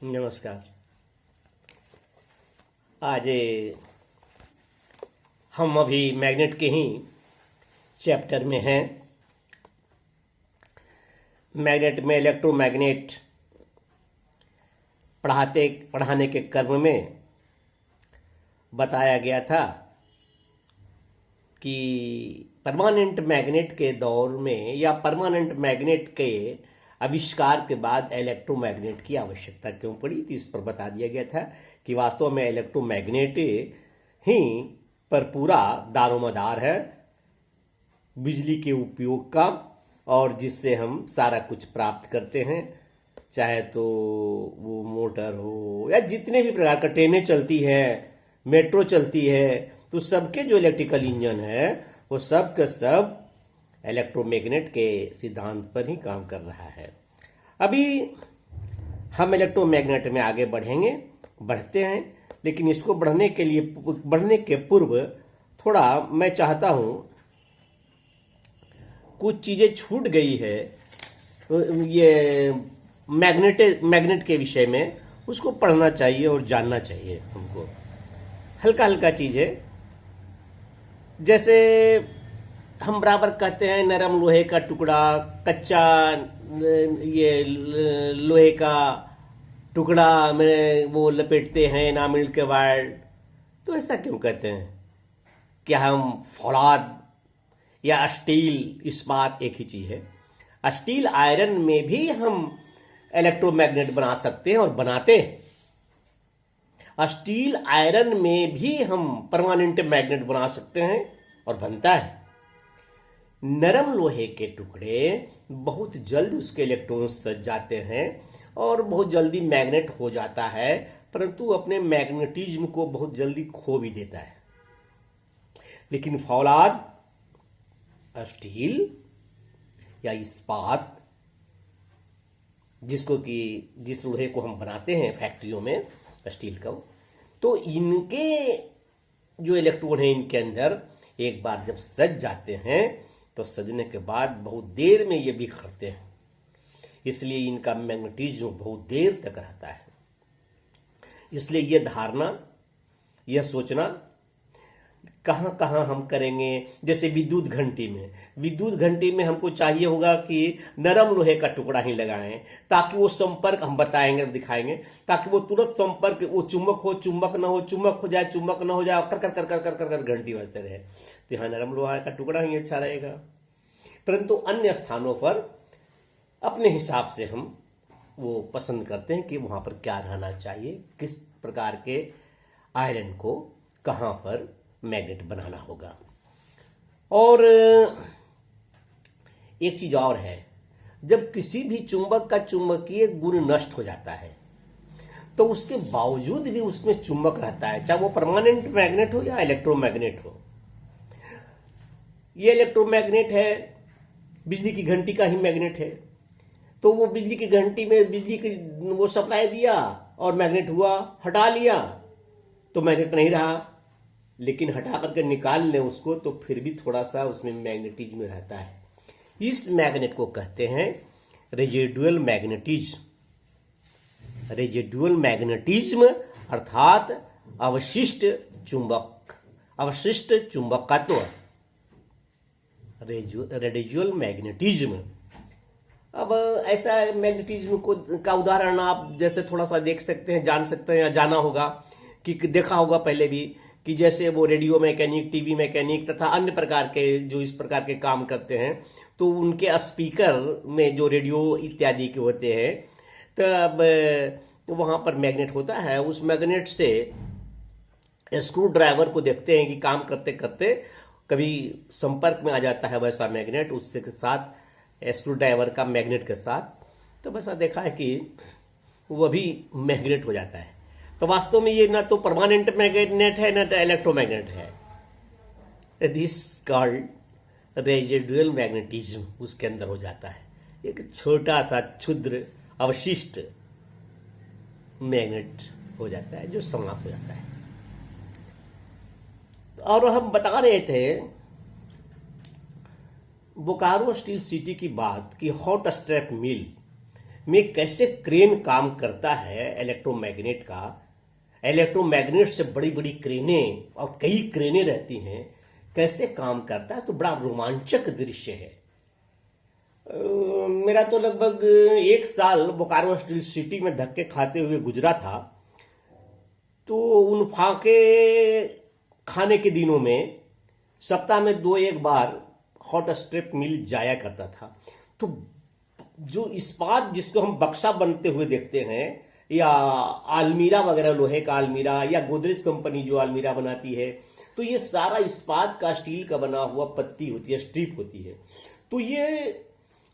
नमस्कार। आज हम अभी मैग्नेट के ही चैप्टर में हैं। मैग्नेट में इलेक्ट्रोमैग्नेट पढ़ाने के क्रम में बताया गया था कि परमानेंट मैग्नेट के दौर में या परमानेंट मैग्नेट के आविष्कार के बाद इलेक्ट्रोमैग्नेट की आवश्यकता क्यों पड़ी। तो इस पर बता दिया गया था कि वास्तव में इलेक्ट्रोमैग्नेट ही पर पूरा दारोमदार है बिजली के उपयोग का, और जिससे हम सारा कुछ प्राप्त करते हैं, चाहे तो वो मोटर हो या जितने भी प्रकार का ट्रेनें चलती हैं, मेट्रो चलती है, तो सबके जो इलेक्ट्रिकल इंजन है वो सब का सब इलेक्ट्रोमैग्नेट के सिद्धांत पर ही काम कर रहा है। अभी हम इलेक्ट्रोमैग्नेट में आगे बढ़ते हैं, लेकिन इसको बढ़ने के पूर्व थोड़ा मैं चाहता हूं, कुछ चीजें छूट गई है ये मैग्नेट के विषय में, उसको पढ़ना चाहिए और जानना चाहिए हमको। हल्का हल्का चीजें, जैसे हम बराबर कहते हैं नरम लोहे का टुकड़ा, कच्चा ये लोहे का टुकड़ा में वो लपेटते हैं ना मिल के वायर। तो ऐसा क्यों कहते हैं? क्या हम फौलाद या स्टील इस्पात एक ही चीज है? स्टील आयरन में भी हम इलेक्ट्रोमैग्नेट बना सकते हैं और बनाते हैं। स्टील आयरन में भी हम परमानेंट मैग्नेट बना सकते हैं और बनता है। नरम लोहे के टुकड़े बहुत जल्द उसके इलेक्ट्रॉन सज जाते हैं और बहुत जल्दी मैग्नेट हो जाता है, परंतु अपने मैग्नेटिज्म को बहुत जल्दी खो भी देता है। लेकिन फौलाद, स्टील या इस्पात, जिस लोहे को हम बनाते हैं फैक्ट्रियों में स्टील का, तो इनके जो इलेक्ट्रॉन है इनके अंदर एक बार जब सज जाते हैं तो सजने के बाद बहुत देर में ये बिखरते हैं, इसलिए इनका मैग्नेटिज्म बहुत देर तक रहता है। इसलिए ये धारणा, यह सोचना कहां कहां हम करेंगे। जैसे विद्युत घंटी में हमको चाहिए होगा कि नरम लोहे का टुकड़ा ही लगाएं, ताकि वो संपर्क, हम बताएंगे दिखाएंगे, ताकि वो तुरंत संपर्क, वो चुंबक हो चुंबक ना हो, चुंबक हो जाए चुंबक ना हो जाए, कर कर कर कर कर कर कर घंटी बजते रहे। तो यहाँ नरम लोहा का टुकड़ा ही अच्छा रहेगा। परंतु अन्य स्थानों पर अपने हिसाब से हम वो पसंद करते हैं कि वहां पर क्या रहना चाहिए, किस प्रकार के आयरन को कहां पर मैग्नेट बनाना होगा। और एक चीज और है, जब किसी भी चुंबक का चुंबकीय गुण नष्ट हो जाता है तो उसके बावजूद भी उसमें चुंबक रहता है, चाहे वो परमानेंट मैग्नेट हो या इलेक्ट्रोमैग्नेट हो। ये इलेक्ट्रोमैग्नेट है, बिजली की घंटी का ही मैग्नेट है। तो वो बिजली की घंटी में बिजली की वो सप्लाई दिया और मैग्नेट हुआ, हटा लिया तो मैग्नेट नहीं रहा। लेकिन हटा करके निकाल लें उसको तो फिर भी थोड़ा सा उसमें मैग्नेटिज्म रहता है। इस मैग्नेट को कहते हैं रेजिडुअल मैग्नेटिज्म। रेजिडुअल मैग्नेटिज्म अर्थात अवशिष्ट चुंबकत्व, रेजिडुअल मैग्नेटिज्म। अब ऐसा मैग्नेटिज्म का उदाहरण आप जैसे थोड़ा सा देख सकते हैं, जान सकते हैं या जाना होगा कि देखा होगा पहले भी, कि जैसे वो रेडियो मैकेनिक, टीवी मैकेनिक तथा अन्य प्रकार के जो इस प्रकार के काम करते हैं, तो उनके स्पीकर में जो रेडियो इत्यादि के होते हैं, तब वहां पर मैग्नेट होता है। उस मैग्नेट से स्क्रू ड्राइवर को देखते हैं कि काम करते करते कभी संपर्क में आ जाता है वैसा मैग्नेट उससे के साथ, स्क्रू ड्राइवर का मैग्नेट के साथ, तो वैसा देखा है कि वो भी मैग्नेट हो जाता है। तो वास्तव में ये ना तो परमानेंट मैग्नेट है ना तो इलेक्ट्रोमैग्नेट है। दिस कॉल्ड रेजिडुअल मैग्नेटिज्म उसके अंदर हो जाता है। एक छोटा सा क्षुद्र अवशिष्ट मैग्नेट हो जाता है जो समाप्त हो जाता है। और हम बता रहे थे बोकारो स्टील सिटी की बात, कि हॉट स्ट्रैप मिल में कैसे क्रेन काम करता है इलेक्ट्रोमैग्नेट का। इलेक्ट्रोमैग्नेट से बड़ी बड़ी क्रेनें और कई क्रेनें रहती हैं, कैसे काम करता है, तो बड़ा रोमांचक दृश्य है। मेरा तो लगभग 1 साल बोकारो स्टील सिटी में धक्के खाते हुए गुजरा था। तो उन फाके खाने के दिनों में सप्ताह में 2-1 बार हॉट स्ट्रिप मिल जाया करता था। तो जो इस्पात जिसको हम बक्सा बनते हुए देखते हैं, या आलमीरा वगैरह, लोहे का आलमीरा, या गोदरेज कंपनी जो आलमीरा बनाती है, तो ये सारा इस्पात का, स्टील का बना हुआ पत्ती होती है, स्ट्रिप होती है। तो ये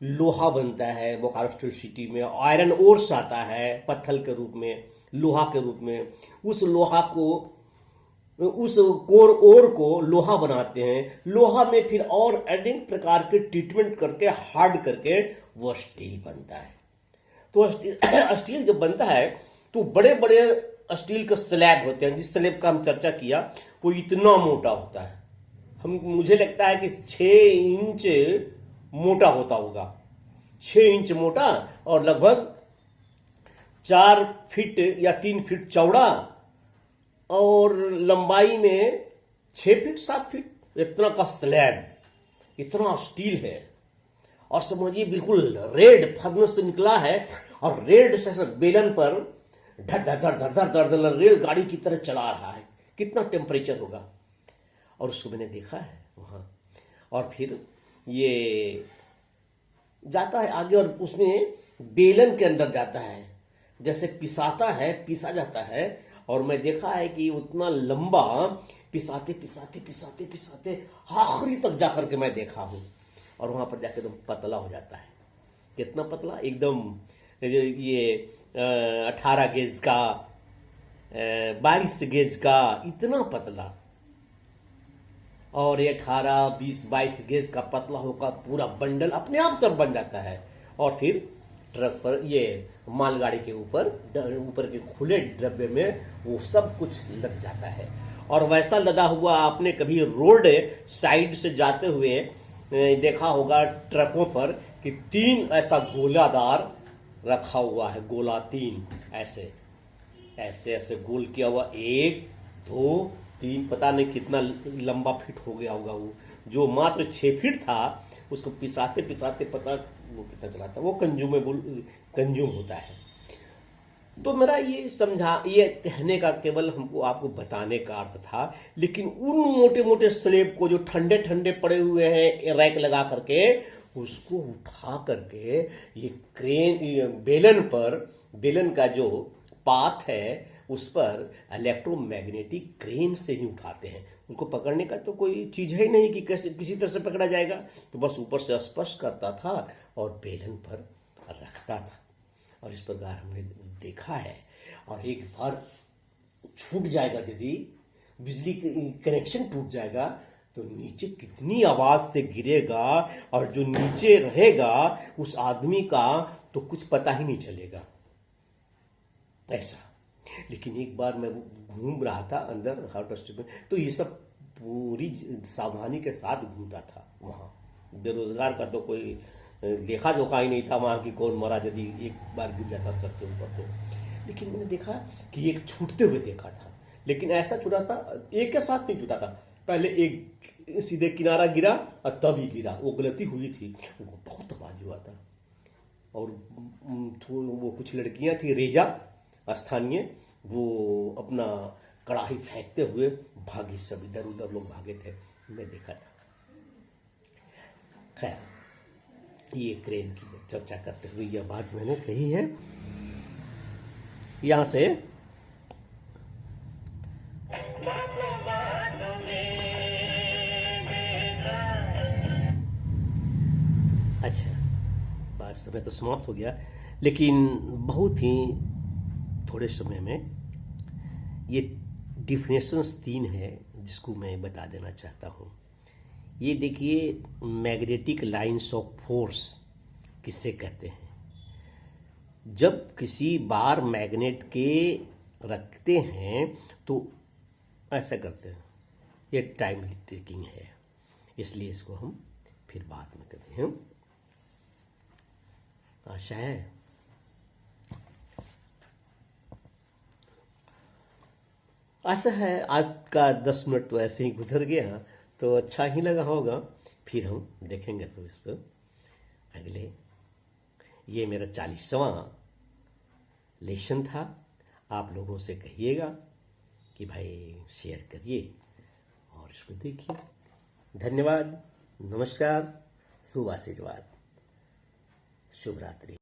लोहा बनता है बोकारो स्टील सिटी में। आयरन ओर्स आता है पत्थर के रूप में, लोहा के रूप में। उस लोहा को, उस कोर ओर को लोहा बनाते हैं। लोहा में फिर और अनेक प्रकार के ट्रीटमेंट करके, हार्ड करके वो स्टील बनता है। तो स्टील जब बनता है तो बड़े बड़े स्टील के स्लैब होते हैं। जिस स्लैब का हम चर्चा किया वो इतना मोटा होता है, मुझे लगता है कि 6 इंच मोटा होता होगा। 6 इंच मोटा और लगभग 4 फीट या 3 फीट चौड़ा, और लंबाई में 6 फीट 7 फीट, इतना का स्लैब, इतना स्टील है। और समझिए बिल्कुल रेड फर्नेस से निकला है, और रेड से बेलन पर धड़ धड़ धड़ धड़ धड़ धड़ धड़ रेल गाड़ी की तरह चला रहा है। कितना टेम्परेचर होगा। और उसको मैंने देखा है वहां। और फिर ये जाता है आगे, और उसमें बेलन के अंदर जाता है, जैसे पिसाता है, पिसा जाता है। और मैं देखा है कि उतना लंबा पिसाते पिसाते पिसाते पिसाते आखिरी तक जाकर के मैं देखा हूं। और वहां पर जाकर एकदम पतला हो जाता है। कितना पतला, एकदम ये 18 गेज का, 22 गेज का, इतना पतला। और ये 18, 20, 22 गेज का पतला होकर पूरा बंडल अपने आप सब बन जाता है। और फिर ट्रक पर, ये मालगाड़ी के ऊपर के खुले डब्बे में वो सब कुछ लद जाता है। और वैसा लदा हुआ आपने कभी रोड साइड से जाते हुए देखा होगा ट्रकों पर कि 3 ऐसा गोलादार रखा हुआ है, गोला 3 ऐसे ऐसे ऐसे गोल किया हुआ, 1, 2, 3, पता नहीं कितना लंबा फीट हो गया होगा। वो जो मात्र 6 फीट था, उसको पिसाते पिसाते पता वो कितना चला था। वो कंज्यूम होता है। तो मेरा ये कहने का केवल हमको आपको बताने का अर्थ था। लेकिन उन मोटे मोटे स्लेब को जो ठंडे ठंडे पड़े हुए हैं रैक लगा करके, उसको उठा करके ये क्रेन, बेलन का जो पाथ है उस पर इलेक्ट्रोमैग्नेटिक क्रेन से ही उठाते हैं। उसको पकड़ने का तो कोई चीज है ही नहीं कि किसी तरह से पकड़ा जाएगा। तो बस ऊपर से स्पर्श करता था और बेलन पर रखता था। और इस प्रकार हमने देखा है। और एक बार छूट जाएगा, यदि बिजली कनेक्शन टूट जाएगा तो नीचे कितनी आवाज से गिरेगा, और जो नीचे रहेगा उस आदमी का तो कुछ पता ही नहीं चलेगा ऐसा। लेकिन एक बार मैं घूम रहा था अंदर हॉट स्ट्रिप में, तो ये सब पूरी सावधानी के साथ घूमता था। वहां बेरोजगार का तो कोई देखा जोखा ही नहीं था वहां की कौन मरा यदि एक बार गिर जाता सर के ऊपर तो। लेकिन मैंने देखा कि एक छूटते हुए देखा था। लेकिन ऐसा छूटा था, एक के साथ नहीं छूटा था। पहले एक सीधे किनारा गिरा और तब ही गिरा। वो गलती हुई थी, वो बहुत आवाज हुआ था। और वो कुछ लड़कियां थी रेजा स्थानीय, वो अपना कड़ाही फेंकते हुए भागी, सब इधर उधर लोग भागे थे, मैं देखा था। खैर, ये क्रेन की चर्चा करते हुए यह बात मैंने कही है। यहां से अच्छा, बात समय तो समाप्त हो गया, लेकिन बहुत ही थोड़े समय में ये डिफिनेशंस 3 है जिसको मैं बता देना चाहता हूँ। ये देखिए, मैग्नेटिक लाइंस ऑफ फोर्स किसे कहते हैं। जब किसी बार मैग्नेट के रखते हैं तो ऐसा करते हैं, ये टाइम टेकिंग है, इसलिए इसको हम फिर बाद में करें। आशा है आशा है आज का 10 मिनट तो ऐसे ही गुजर गया, तो अच्छा ही लगा होगा। फिर हम देखेंगे तो इस पर अगले, ये मेरा 40वां लेसन था। आप लोगों से कहिएगा कि भाई शेयर करिए और इसको देखिए। धन्यवाद, नमस्कार, शुभ आशीर्वाद, शुभ रात्रि।